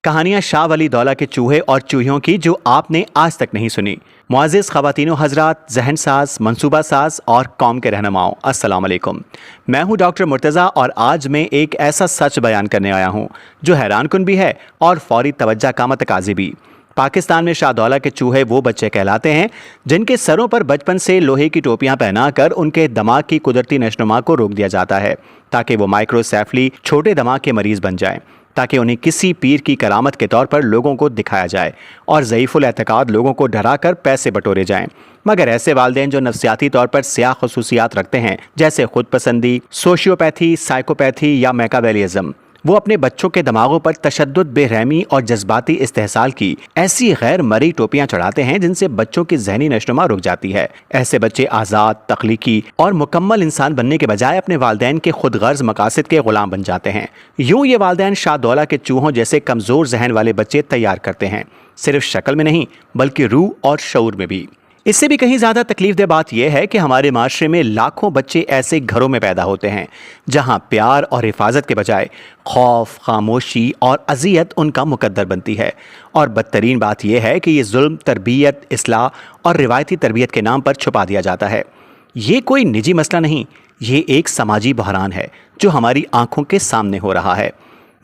کہانیاں شاہ ولی دولہ کے چوہے اور چوہیوں کی جو آپ نے آج تک نہیں سنی۔ معزز خواتین و حضرات، ذہن ساز، منصوبہ ساز اور قوم کے رہنماؤں، السلام علیکم۔ میں ہوں ڈاکٹر مرتضیٰ اور آج میں ایک ایسا سچ بیان کرنے آیا ہوں جو حیران کن بھی ہے اور فوری توجہ کا متقاضی بھی۔ پاکستان میں شاہ دولہ کے چوہے وہ بچے کہلاتے ہیں جن کے سروں پر بچپن سے لوہے کی ٹوپیاں پہنا کر ان کے دماغ کی قدرتی نشوونما کو روک دیا جاتا ہے تاکہ وہ مائکروسیفلی چھوٹے دماغ کے مریض بن جائیں، تاکہ انہیں کسی پیر کی کرامت کے طور پر لوگوں کو دکھایا جائے اور ضعیف الاعتقاد لوگوں کو ڈرا کر پیسے بٹورے جائیں۔ مگر ایسے والدین جو نفسیاتی طور پر سیاہ خصوصیات رکھتے ہیں، جیسے خود پسندی، سوشیوپیتھی، سائیکوپیتھی یا میکاویلیزم، وہ اپنے بچوں کے دماغوں پر تشدد، بے رحمی اور جذباتی استحصال کی ایسی غیر مرئی ٹوپیاں چڑھاتے ہیں جن سے بچوں کی ذہنی نشوونما رک جاتی ہے۔ ایسے بچے آزاد، تخلیقی اور مکمل انسان بننے کے بجائے اپنے والدین کے خود غرض مقاصد کے غلام بن جاتے ہیں۔ یوں یہ والدین شاہ دولہ کے چوہوں جیسے کمزور ذہن والے بچے تیار کرتے ہیں، صرف شکل میں نہیں بلکہ روح اور شعور میں بھی۔ اس سے بھی کہیں زیادہ تکلیف دہ بات یہ ہے کہ ہمارے معاشرے میں لاکھوں بچے ایسے گھروں میں پیدا ہوتے ہیں جہاں پیار اور حفاظت کے بجائے خوف، خاموشی اور اذیت ان کا مقدر بنتی ہے۔ اور بدترین بات یہ ہے کہ یہ ظلم تربیت، اصلاح اور روایتی تربیت کے نام پر چھپا دیا جاتا ہے۔ یہ کوئی نجی مسئلہ نہیں، یہ ایک سماجی بحران ہے جو ہماری آنکھوں کے سامنے ہو رہا ہے۔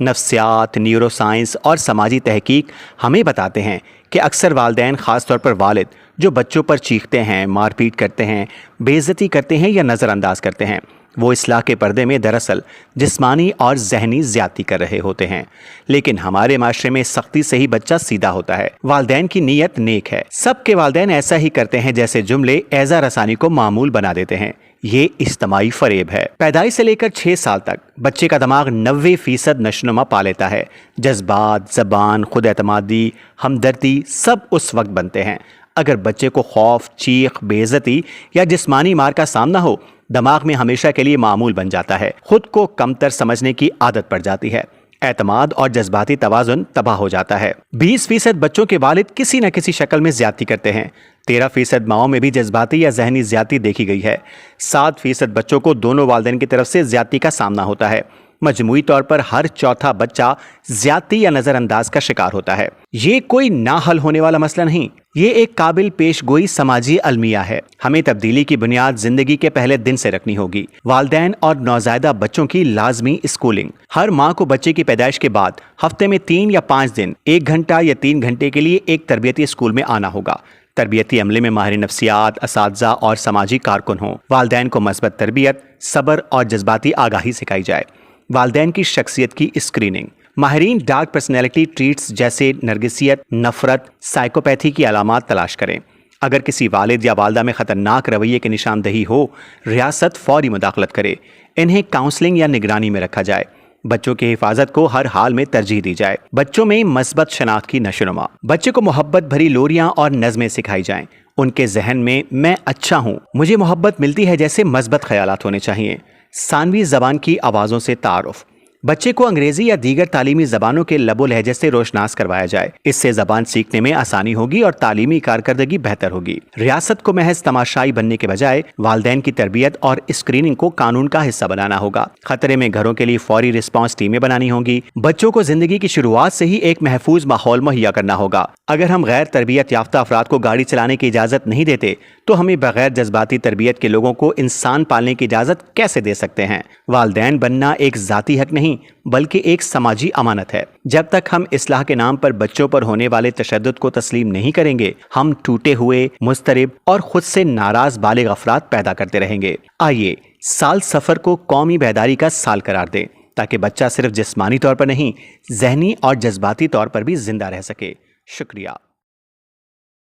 نفسیات، نیورو سائنس اور سماجی تحقیق ہمیں بتاتے ہیں کہ اکثر والدین، خاص طور پر والد، جو بچوں پر چیختے ہیں، مار پیٹ کرتے ہیں، بے عزتی کرتے ہیں یا نظر انداز کرتے ہیں، وہ اصلاح کے پردے میں دراصل جسمانی اور ذہنی زیادتی کر رہے ہوتے ہیں۔ لیکن ہمارے معاشرے میں سختی سے ہی بچہ سیدھا ہوتا ہے۔ والدین کی نیت نیک ہے، سب کے والدین ایسا ہی کرتے ہیں جیسے جملے اعزا رسانی کو معمول بنا دیتے ہیں۔ یہ اجتماعی فریب ہے۔ پیدائش سے لے کر 6 سال تک بچے کا دماغ 90% نشوونما پا لیتا ہے۔ جذبات، زبان، خود اعتمادی، ہمدردی سب اس وقت بنتے ہیں۔ اگر بچے کو خوف، چیخ، بے عزتی یا جسمانی مار کا سامنا ہو، دماغ میں ہمیشہ کے لیے معمول بن جاتا ہے، خود کو کمتر سمجھنے کی عادت پڑ جاتی ہے، اعتماد اور جذباتی توازن تباہ ہو جاتا ہے۔ 20% بچوں کے والد کسی نہ کسی شکل میں زیادتی کرتے ہیں۔ 13% ماؤں میں بھی جذباتی یا ذہنی زیادتی دیکھی گئی ہے۔ 7% بچوں کو دونوں والدین کی طرف سے زیادتی کا سامنا ہوتا ہے۔ مجموعی طور پر ہر چوتھا بچہ زیادتی یا نظر انداز کا شکار ہوتا ہے۔ یہ کوئی نہ حل ہونے والا مسئلہ نہیں، یہ ایک قابل پیش گوئی سماجی المیہ ہے۔ ہمیں تبدیلی کی بنیاد زندگی کے پہلے دن سے رکھنی ہوگی۔ والدین اور نوزائیدہ بچوں کی لازمی اسکولنگ۔ ہر ماں کو بچے کی پیدائش کے بعد ہفتے میں 3 یا 5 دن 1 گھنٹہ یا 3 گھنٹے کے لیے ایک تربیتی اسکول میں آنا ہوگا۔ تربیتی عملے میں ماہر نفسیات، اساتذہ اور سماجی کارکن ہوں۔ والدین کو مثبت تربیت، صبر اور جذباتی آگاہی سکھائی جائے۔ والدین کی شخصیت کی اسکریننگ۔ ماہرین ڈارک پرسنالٹی ٹریٹس جیسے نرگسیت، نفرت، سائیکوپیتھی کی علامات تلاش کریں۔ اگر کسی والد یا والدہ میں خطرناک رویے کی نشاندہی ہو، ریاست فوری مداخلت کرے۔ انہیں کاؤنسلنگ یا نگرانی میں رکھا جائے۔ بچوں کی حفاظت کو ہر حال میں ترجیح دی جائے۔ بچوں میں مثبت شناخت کی نشوونما۔ بچے کو محبت بھری لوریاں اور نظمیں سکھائی جائیں۔ ان کے ذہن میں اچھا ہوں، مجھے محبت ملتی ہے جیسے مثبت خیالات ہونے چاہیے۔ ثانوی زبان کی آوازوں سے تعارف۔ بچے کو انگریزی یا دیگر تعلیمی زبانوں کے لب و لہجے سے روشناس کروایا جائے۔ اس سے زبان سیکھنے میں آسانی ہوگی اور تعلیمی کارکردگی بہتر ہوگی۔ ریاست کو محض تماشائی بننے کے بجائے والدین کی تربیت اور اسکریننگ کو قانون کا حصہ بنانا ہوگا۔ خطرے میں گھروں کے لیے فوری رسپانس ٹیمیں بنانی ہوں گی۔ بچوں کو زندگی کی شروعات سے ہی ایک محفوظ ماحول مہیا کرنا ہوگا۔ اگر ہم غیر تربیت یافتہ افراد کو گاڑی چلانے کی اجازت نہیں دیتے تو ہمیں بغیر جذباتی تربیت کے لوگوں کو انسان پالنے کی اجازت کیسے دے سکتے ہیں؟ والدین بننا ایک ذاتی حق نہیں بلکہ ایک سماجی امانت ہے۔ جب تک ہم اصلاح کے نام پر بچوں پر ہونے والے تشدد کو تسلیم نہیں کریں گے، ہم ٹوٹے ہوئے، مضطرب اور خود سے ناراض بالغ افراد پیدا کرتے رہیں گے۔ آئیے سال سفر کو قومی بیداری کا سال قرار دیں تاکہ بچہ صرف جسمانی طور پر نہیں، ذہنی اور جذباتی طور پر بھی زندہ رہ سکے۔ شکریہ۔